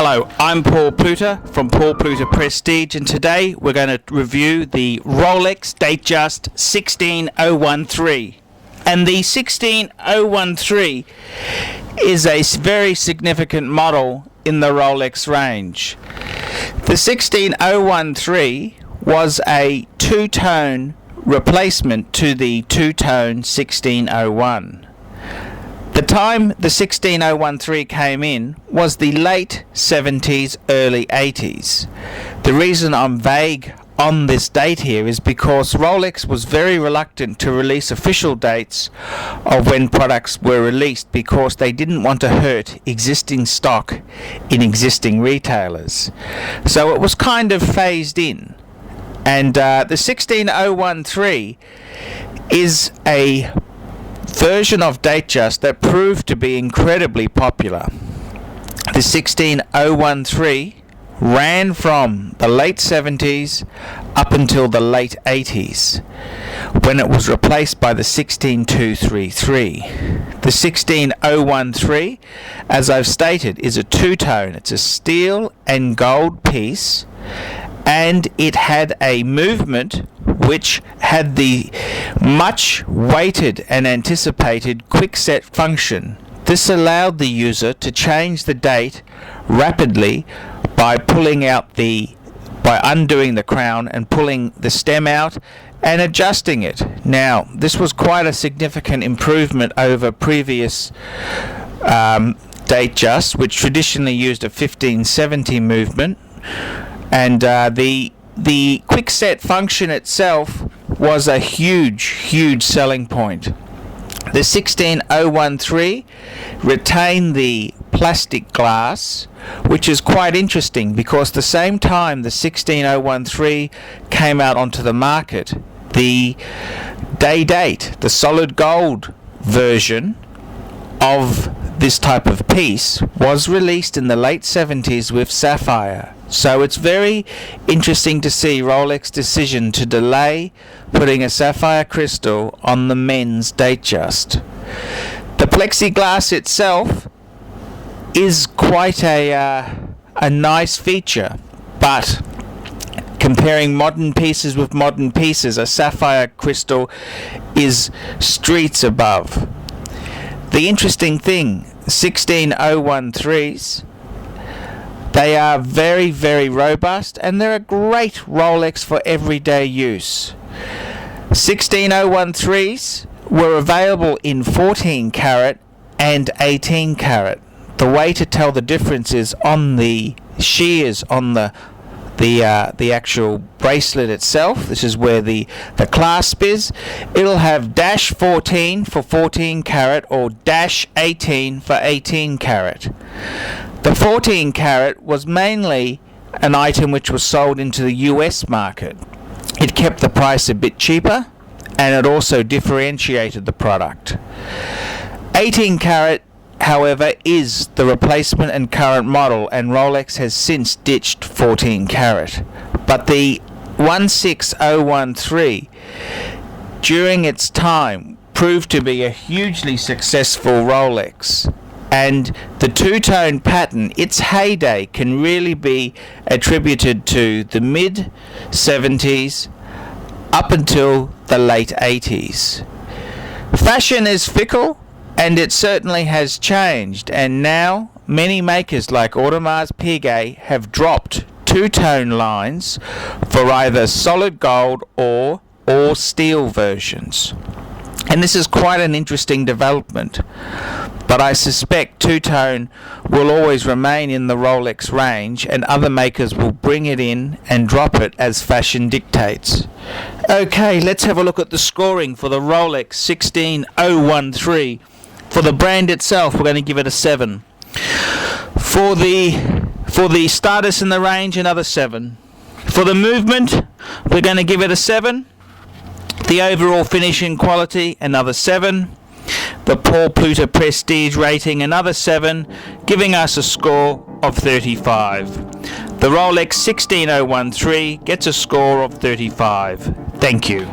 Hello, I'm Paul Pluta from Paul Pluta Prestige, and today we're going to review the Rolex DateJust 16013. And the 16013 is a very significant model in the Rolex range. The 16013 was a two-tone replacement to the two-tone 1601. The time the 16013 came in was the late 70s, early 80s. The reason I'm vague on this date here is because Rolex was very reluctant to release official dates of when products were released because they didn't want to hurt existing stock in existing retailers. So it was kind of phased in. And the 16013 is a version of DateJust that proved to be incredibly popular. The 16013 ran from the late 70s up until the late 80s, when it was replaced by the 16233. The 16013, as I've stated, is a two-tone. It's a steel and gold piece, and it had a movement which had the much waited and anticipated quick set function. This allowed the user to change the date rapidly by undoing the crown and pulling the stem out and adjusting it. Now, this was quite a significant improvement over previous DateJust, which traditionally used a 1570 movement, and the quick set function itself was a huge selling point. The 16013 retained the plastic glass, which is quite interesting because the same time the 16013 came out onto the market, the date, the solid gold version of this type of piece was released in the late 70s with sapphire. So it's very interesting to see Rolex's decision to delay putting a sapphire crystal on the men's DateJust. The plexiglass itself is quite a nice feature, but comparing modern pieces with modern pieces, a sapphire crystal is streets above. The interesting thing, 16013s, they are very robust, and they're a great Rolex for everyday use. 16013s were available in 14 carat and 18 carat. The way to tell the difference is on the shears on the actual bracelet itself. This is where the clasp is. It'll have dash 14 for 14 carat or dash 18 for 18 carat. The 14 carat was mainly an item which was sold into the US market. It kept the price a bit cheaper, and it also differentiated the product. 18 carat, however, is the replacement and current model, and Rolex has since ditched 14 carat. But the 16013 during its time proved to be a hugely successful Rolex, and the two-tone pattern, its heyday, can really be attributed to the mid 70s up until the late 80s. Fashion is fickle, and it certainly has changed, and now many makers like Audemars Piguet have dropped two-tone lines for either solid gold or steel versions. And this is quite an interesting development, but I suspect two-tone will always remain in the Rolex range, and other makers will bring it in and drop it as fashion dictates. Okay, let's have a look at the scoring for the Rolex 16013. For the brand itself, we're going to give it a 7. For the status in the range, another 7. For the movement, we're going to give it a 7. The overall finishing quality, another 7. The Paul Pluta Prestige rating, another 7, giving us a score of 35. The Rolex 16013 gets a score of 35. Thank you.